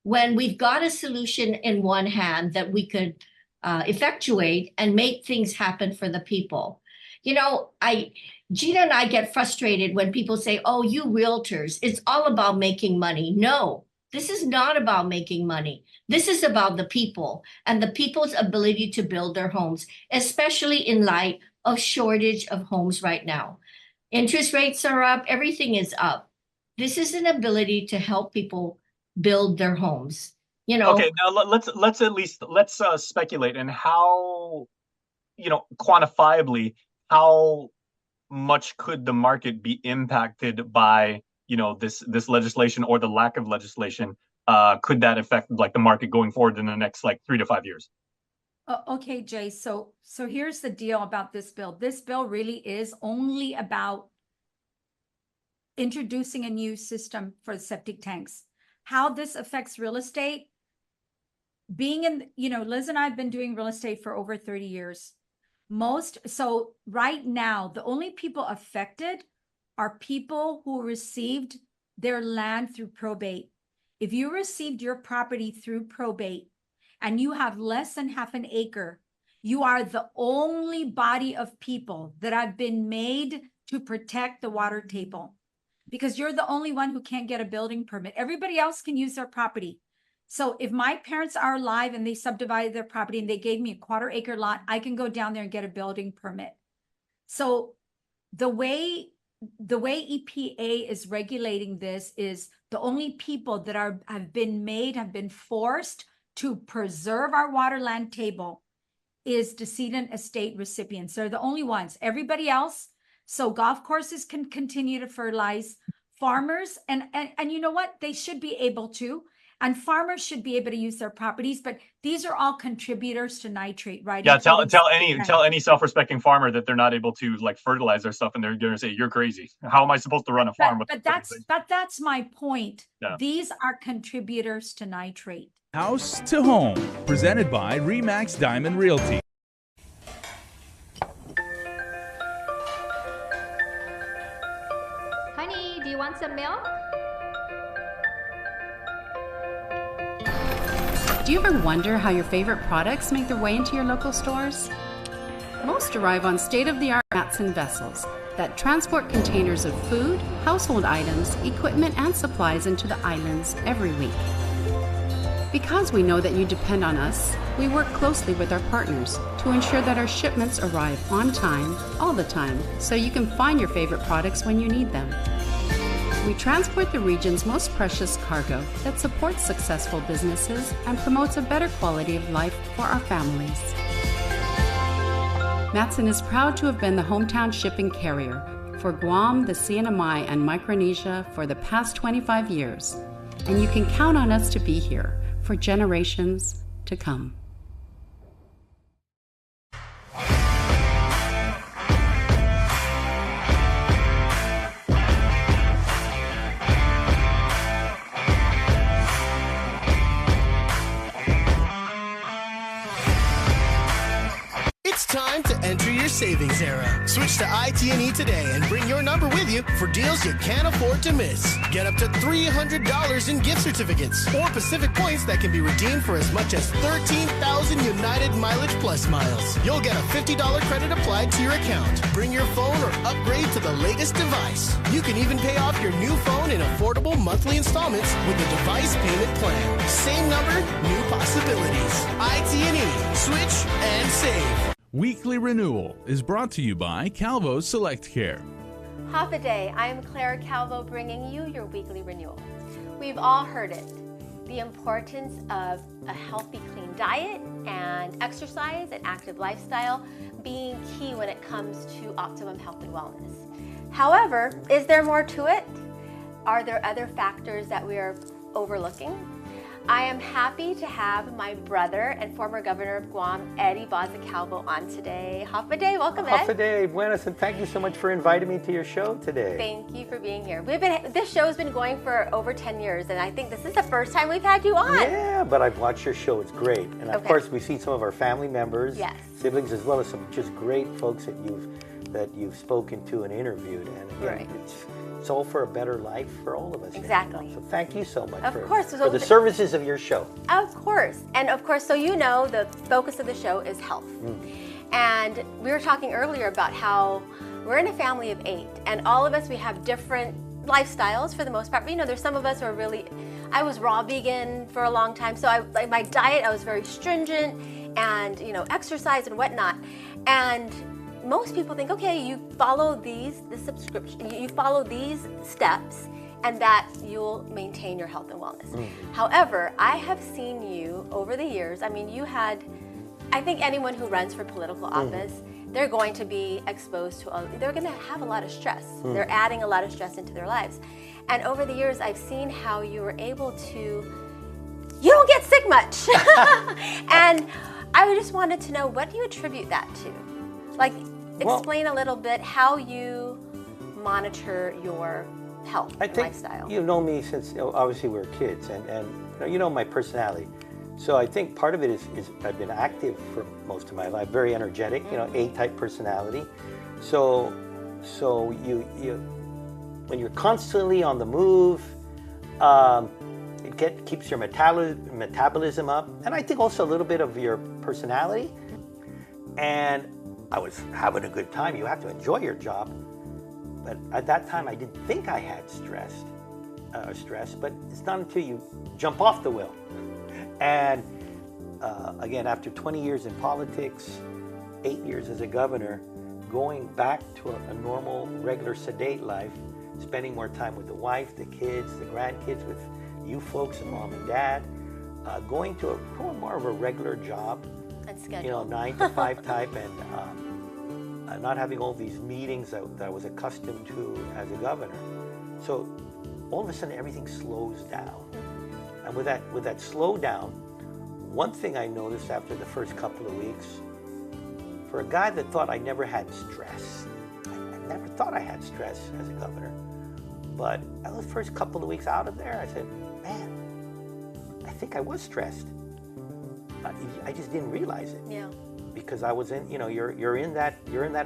When we've got a solution in one hand that we could effectuate and make things happen for the people. You know, Gina and I get frustrated when people say, oh, you realtors, it's all about making money. No, this is not about making money. This is about the people and the people's ability to build their homes, especially in light of shortage of homes right now. Interest rates are up, everything is up. This is an ability to help people build their homes. You know. Okay, now let's speculate and how, you know, quantifiably, how much could the market be impacted by, you know, this legislation or the lack of legislation? Could that affect like the market going forward in the next like 3 to 5 years? Okay, Jay. So here's the deal about this bill. This bill really is only about introducing a new system for septic tanks. How this affects real estate, being in, you know, Liz and I have been doing real estate for over 30 years. So right now, the only people affected are people who received their land through probate. If you received your property through probate and you have less than half an acre, you are the only body of people that have been made to protect the water table, because you're the only one who can't get a building permit. Everybody else can use their property. So if my parents are alive and they subdivided their property and they gave me a 1/4 acre lot, I can go down there and get a building permit. So the way EPA is regulating this is the only people that have been forced to preserve our waterland table is decedent estate recipients. They're the only ones. Everybody else, so golf courses can continue to fertilize, farmers, and you know what? They should be able to, and farmers should be able to use their properties, but these are all contributors to nitrate, right? Yeah, tell any self-respecting farmer that they're not able to like fertilize their stuff, and they're going to say, "You're crazy. How am I supposed to run a farm?" But that's my point. Yeah. These are contributors to nitrate. House to Home, presented by RE/MAX Diamond Realty. Honey, do you want some milk? Do you ever wonder how your favorite products make their way into your local stores? Most arrive on state-of-the-art Matson vessels that transport containers of food, household items, equipment, and supplies into the islands every week. Because we know that you depend on us, we work closely with our partners to ensure that our shipments arrive on time, all the time, so you can find your favorite products when you need them. We transport the region's most precious cargo that supports successful businesses and promotes a better quality of life for our families. Matson is proud to have been the hometown shipping carrier for Guam, the CNMI, and Micronesia for the past 25 years, and you can count on us to be here for generations to come. It's time to enter your savings era. Switch to IT&E today and bring your number with you for deals you can't afford to miss. Get up to $300 in gift certificates or Pacific points that can be redeemed for as much as 13,000 United Mileage Plus miles. You'll get a $50 credit applied to your account. Bring your phone or upgrade to the latest device. You can even pay off your new phone in affordable monthly installments with the device payment plan. Same number, new possibilities. IT&E. Switch and save. Weekly Renewal is brought to you by Calvo Select Care. Half a day, I am Claire Calvo bringing you your weekly renewal. We've all heard it, the importance of a healthy, clean diet and exercise and active lifestyle being key when it comes to optimum health and wellness. However, is there more to it? Are there other factors that we are overlooking? I am happy to have my brother and former governor of Guam, Eddie Baza-Calvo, on today. Hafa Day, welcome, Ed. Hafa Day, buenas, and thank you so much for inviting me to your show today. Thank you for being here. This show's been going for over 10 years, and I think this is the first time we've had you on. Yeah, but I've watched your show. It's great. And of course, we see some of our family members, siblings, as well as some just great folks that you've spoken to and interviewed. And again, it's all for a better life for all of us. Exactly. So thank you so much for the services of your show. Of course. And of course, so you know the focus of the show is health. And we were talking earlier about how we're in a family of 8, and all of us, we have different lifestyles for the most part. But, you know, there's some of us who are really, I was raw vegan for a long time, so my diet, I was very stringent, and, you know, exercise and whatnot. And most people think, okay, you follow you follow these steps, and that you'll maintain your health and wellness. However, I have seen you over the years. I mean, I think anyone who runs for political office, they're going to be exposed to, they're going to have a lot of stress. They're adding a lot of stress into their lives. And over the years, I've seen how you were able to, you don't get sick much. And I just wanted to know, what do you attribute that to? Like, explain a little bit how you monitor your health and lifestyle. You know me since, obviously we were kids, and you know my personality. So I think part of it is I've been active for most of my life, very energetic, you know, A-type personality. So you when you're constantly on the move, it keeps your metabolism up, and I think also a little bit of your personality. And I was having a good time. You have to enjoy your job. But at that time, I didn't think I had stress, but it's not until you jump off the wheel. And again, after 20 years in politics, 8 years as a governor, going back to a normal, regular, sedate life, spending more time with the wife, the kids, the grandkids, with you folks and mom and dad, going to more of a regular job, and schedule. You know, 9 to 5 type, and not having all these meetings that I was accustomed to as a governor. So all of a sudden, everything slows down. And with that slowdown, one thing I noticed after the first couple of weeks, for a guy that thought I never had stress, I never thought I had stress as a governor, but those first couple of weeks out of there, I said, man, I think I was stressed. I just didn't realize it. Yeah. Because I was in, you know, you're in that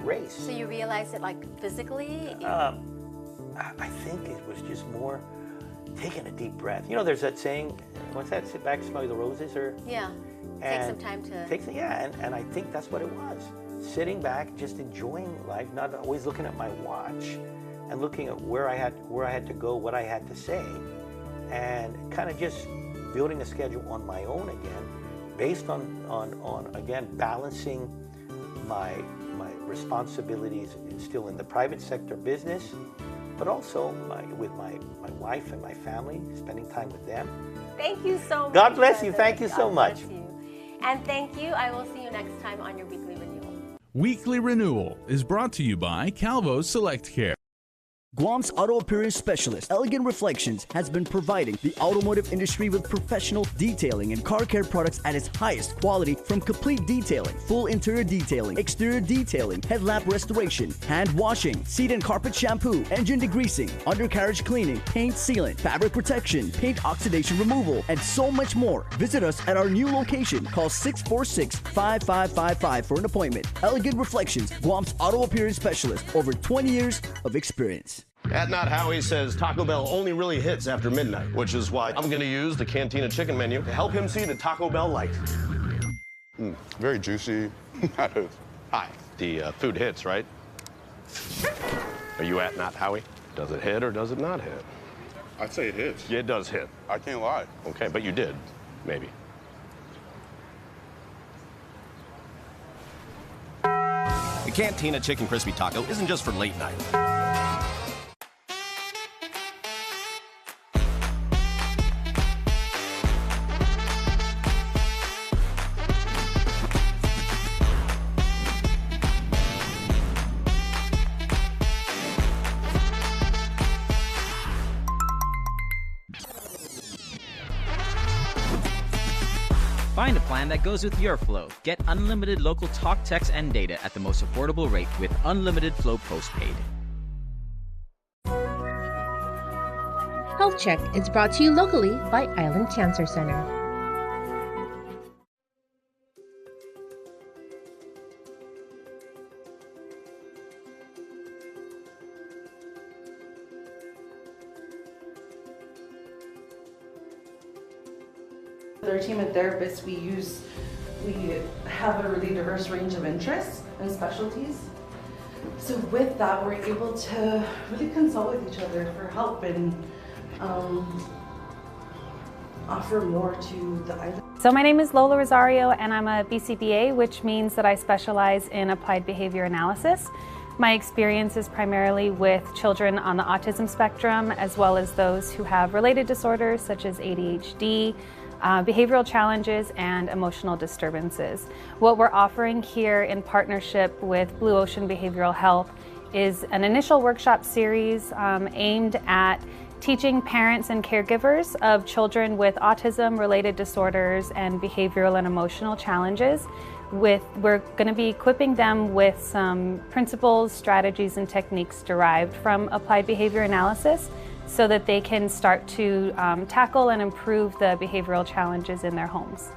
race. So you realized it, like, physically? I think it was just more taking a deep breath. You know, there's that saying, what's that? Sit back, smell the roses, or take some time to. And I think that's what it was. Sitting back, just enjoying life, not always looking at my watch, and looking at where I had to go, what I had to say, and kind of just building a schedule on my own again, based on again balancing my responsibilities still in the private sector business, but also with my wife and my family, spending time with them. Thank you so much. God bless you. Thank you so much. And thank you. I will see you next time on your Weekly Renewal. Weekly Renewal is brought to you by Calvo's Select Care. Guam's auto appearance specialist, Elegant Reflections, has been providing the automotive industry with professional detailing and car care products at its highest quality, from complete detailing, full interior detailing, exterior detailing, headlamp restoration, hand washing, seat and carpet shampoo, engine degreasing, undercarriage cleaning, paint sealant, fabric protection, paint oxidation removal, and so much more. Visit us at our new location. Call 646-5555 for an appointment. Elegant Reflections, Guam's auto appearance specialist, over 20 years of experience. At Not Howie says Taco Bell only really hits after midnight, which is why I'm going to use the Cantina chicken menu to help him see the Taco Bell light. Very juicy. Hi. The food hits, right? Are you at Not Howie? Does it hit or does it not hit? I'd say it hits. Yeah, it does hit. I can't lie. Okay, but you did, maybe. The Cantina Chicken Crispy Taco isn't just for late night. Find a plan that goes with your flow. Get unlimited local talk, text, and data at the most affordable rate with Unlimited Flow Postpaid. Health Check is brought to you locally by Island Cancer Center. With our team of therapists, we have a really diverse range of interests and specialties. So with that, we're able to really consult with each other for help and offer more to the island. So my name is Lola Rosario and I'm a BCBA, which means that I specialize in applied behavior analysis. My experience is primarily with children on the autism spectrum, as well as those who have related disorders such as ADHD, behavioral challenges, and emotional disturbances. What we're offering here in partnership with Blue Ocean Behavioral Health is an initial workshop series aimed at teaching parents and caregivers of children with autism, related disorders, and behavioral and emotional challenges. We're going to be equipping them with some principles, strategies, and techniques derived from applied behavior analysis so that they can start to tackle and improve the behavioral challenges in their homes.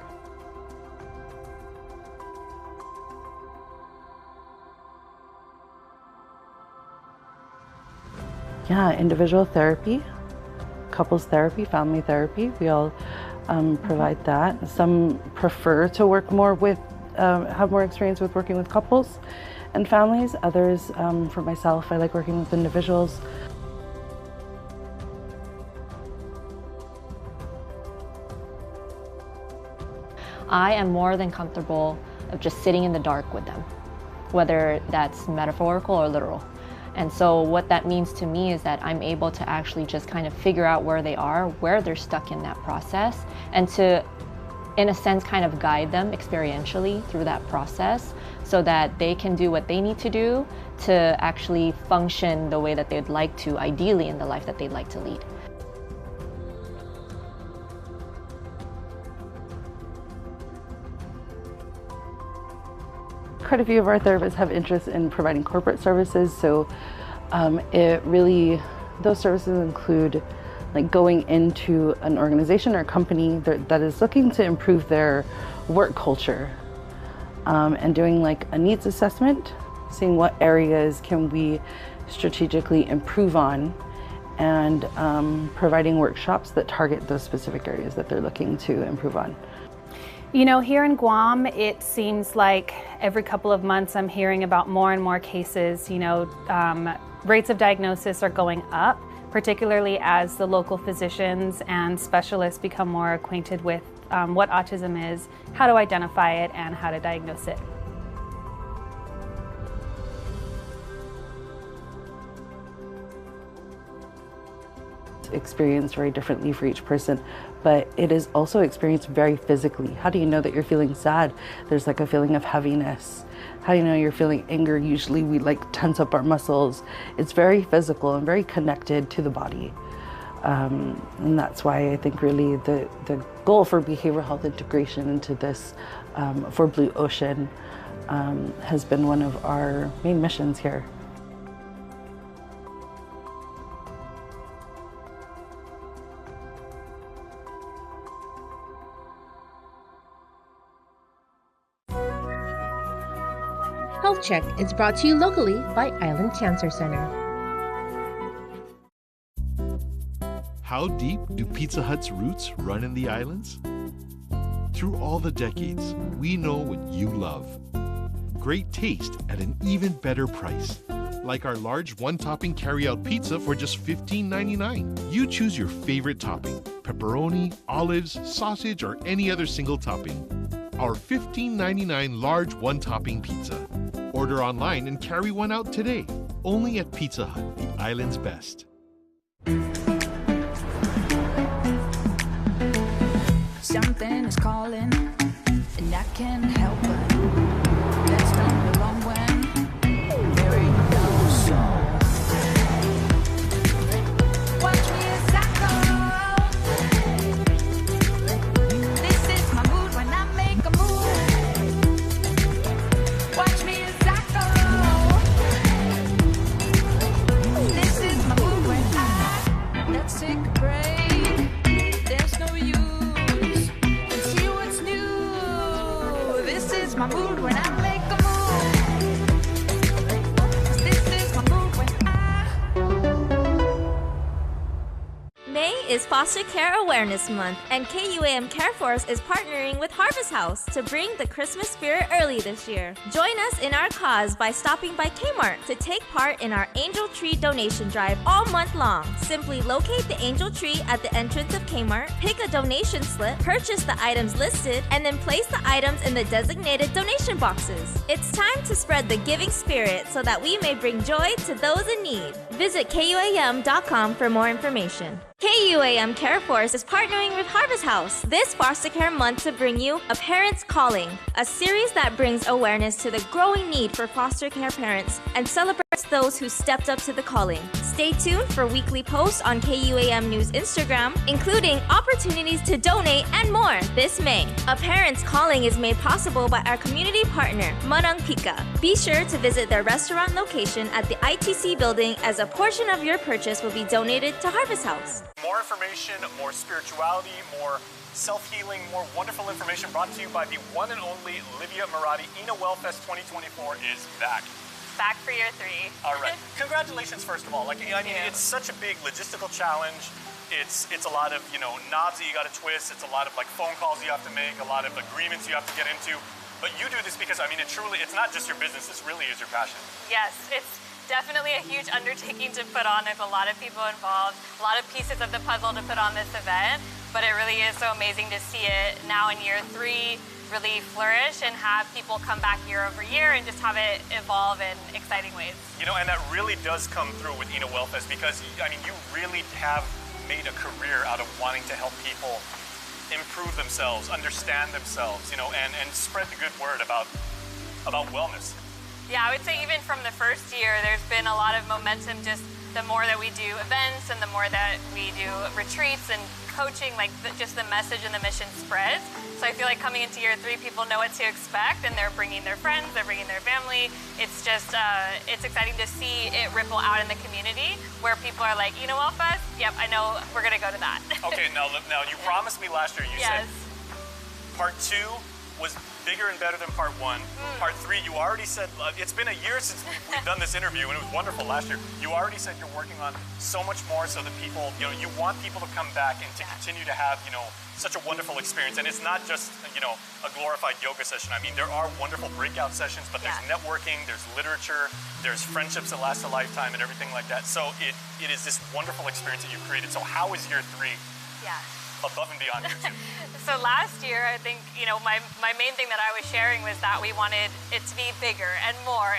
Yeah, individual therapy, couples therapy, family therapy, we all provide that. Some prefer to work more with, have more experience with working with couples and families. Others, for myself, I like working with individuals. I am more than comfortable of just sitting in the dark with them, whether that's metaphorical or literal. And so what that means to me is that I'm able to actually just kind of figure out where they are, where they're stuck in that process, and to, in a sense, kind of guide them experientially through that process so that they can do what they need to do to actually function the way that they'd like to, ideally in the life that they'd like to lead. Quite a few of our therapists have interest in providing corporate services, so those services include like going into an organization or company that is looking to improve their work culture and doing like a needs assessment, seeing what areas can we strategically improve on, and providing workshops that target those specific areas that they're looking to improve on. You know, here in Guam, it seems like every couple of months I'm hearing about more and more cases. You know, rates of diagnosis are going up, particularly as the local physicians and specialists become more acquainted with what autism is, how to identify it, and how to diagnose it. Experienced very differently for each person, but it is also experienced very physically. How do you know that you're feeling sad? There's like a feeling of heaviness. How do you know you're feeling anger? Usually we like tense up our muscles. It's very physical and very connected to the body. And that's why I think really the goal for behavioral health integration into this for Blue Ocean has been one of our main missions here. Health Check is brought to you locally by Island Cancer Center. How deep do Pizza Hut's roots run in the islands? Through all the decades, we know what you love. Great taste at an even better price. Like our large one-topping carry-out pizza for just $15.99. You choose your favorite topping, pepperoni, olives, sausage, or any other single topping. Our $15.99 large one-topping pizza. Order online and carry one out today. Only at Pizza Hut, the island's best. Something is calling, and I can't help it. That's not the wrong when there ain't no soul. Watch me as I go. This is my mood when I'm is Foster Care Awareness Month, and KUAM Care Force is partnering with Harvest House to bring the Christmas spirit early this year. Join us in our cause by stopping by Kmart to take part in our Angel Tree donation drive all month long. Simply locate the Angel Tree at the entrance of Kmart, pick a donation slip, purchase the items listed, and then place the items in the designated donation boxes. It's time to spread the giving spirit so that we may bring joy to those in need. Visit KUAM.com for more information. KUAM Care Force is partnering with Harvest House this foster care month to bring you A Parent's Calling, a series that brings awareness to the growing need for foster care parents and celebrates those who stepped up to the calling. Stay tuned for weekly posts on KUAM News Instagram, including opportunities to donate and more this May. A Parent's Calling is made possible by our community partner, Manang Pika. Be sure to visit their restaurant location at the ITC building, as a portion of your purchase will be donated to Harvest House. More information, more spirituality, more self-healing, more wonderful information brought to you by the one and only Livia Murati. Ina Wellfest 2024 is back. Back for year 3. All right. Congratulations, first of all. I mean, it's such a big logistical challenge. It's a lot of, knobs that you got to twist. It's a lot of phone calls you have to make, a lot of agreements you have to get into. But you do this because, it's not just your business. This really is your passion. Yes, it's definitely a huge undertaking to put on. There's a lot of people involved, a lot of pieces of the puzzle to put on this event, but it really is so amazing to see it now in year 3 really flourish and have people come back year over year and just have it evolve in exciting ways. And that really does come through with Ina Wellfest, because, you really have made a career out of wanting to help people improve themselves, understand themselves, and spread the good word about wellness. Yeah, I would say even from the first year, there's been a lot of momentum. Just the more that we do events and the more that we do retreats and coaching, just the message and the mission spreads. So I feel like coming into year 3, people know what to expect, and they're bringing their friends, they're bringing their family. It's just, it's exciting to see it ripple out in the community where people are like, Wellfest? Yep, I know, we're gonna go to that. Okay, now you promised me last year, you said part 2 was bigger and better than part 1. Part 3, you already said, it's been a year since we've done this interview, and it was wonderful last year. You already said you're working on so much more so that people, you want people to come back and to continue to have, such a wonderful experience. And it's not just, a glorified yoga session. There are wonderful breakout sessions, but there's networking, there's literature, there's friendships that last a lifetime and everything like that. So it is this wonderful experience that you've created. So how is year 3? Yeah. Above and beyond year 2? So last year, I think, my main thing that I was sharing was that we wanted it to be bigger and more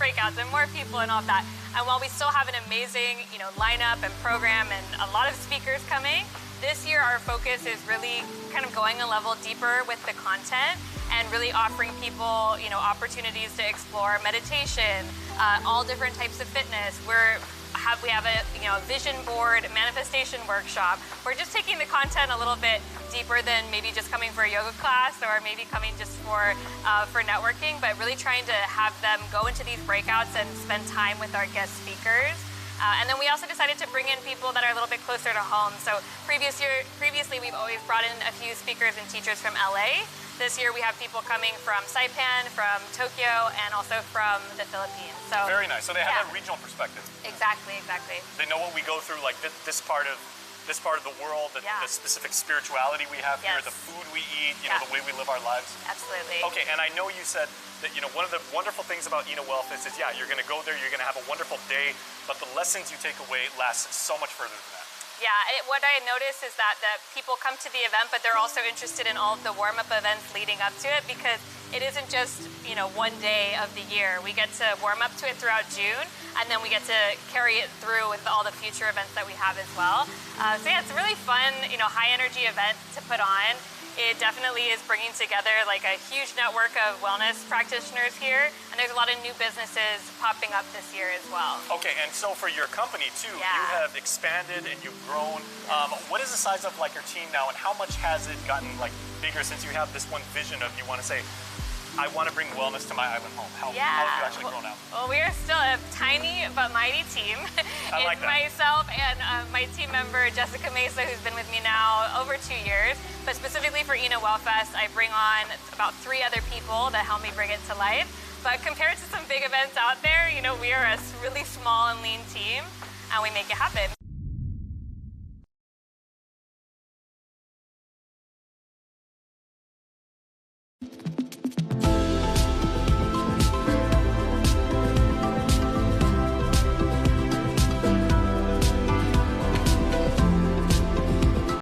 breakouts and more people and all that. And while we still have an amazing, lineup and program and a lot of speakers coming, this year our focus is really kind of going a level deeper with the content and really offering people, opportunities to explore meditation, all different types of fitness. We have a vision board, manifestation workshop. We're just taking the content a little bit deeper than maybe just coming for a yoga class or maybe coming just for networking, but really trying to have them go into these breakouts and spend time with our guest speakers. And then we also decided to bring in people that are a little bit closer to home. So previously we've always brought in a few speakers and teachers from LA. This year we have people coming from Saipan, from Tokyo, and also from the Philippines. So very nice. So they have that regional perspective. Exactly. They know what we go through, this part of the world, the specific spirituality we have here, the food we eat, the way we live our lives. Absolutely. Okay, and I know you said that one of the wonderful things about Ina Wellfest is you're going to go there, you're going to have a wonderful day, but the lessons you take away last so much further than that. Yeah, what I notice is that people come to the event, but they're also interested in all of the warm-up events leading up to it, because it isn't just, one day of the year. We get to warm up to it throughout June, and then we get to carry it through with all the future events that we have as well. So yeah, it's a really fun, high-energy event to put on. It definitely is bringing together a huge network of wellness practitioners here, and there's a lot of new businesses popping up this year as well. Okay, and so for your company too, you have expanded and you've grown. What is the size of your team now, and how much has it gotten bigger since you have this one vision of you want to say, I want to bring wellness to my island home? How have you actually grown out? Well, we are still a tiny but mighty team. I like that. Myself and my team member, Jessica Mesa, who's been with me now over 2 years. But specifically for Ina Wellfest, I bring on about 3 other people that help me bring it to life. But compared to some big events out there, we are a really small and lean team, and we make it happen.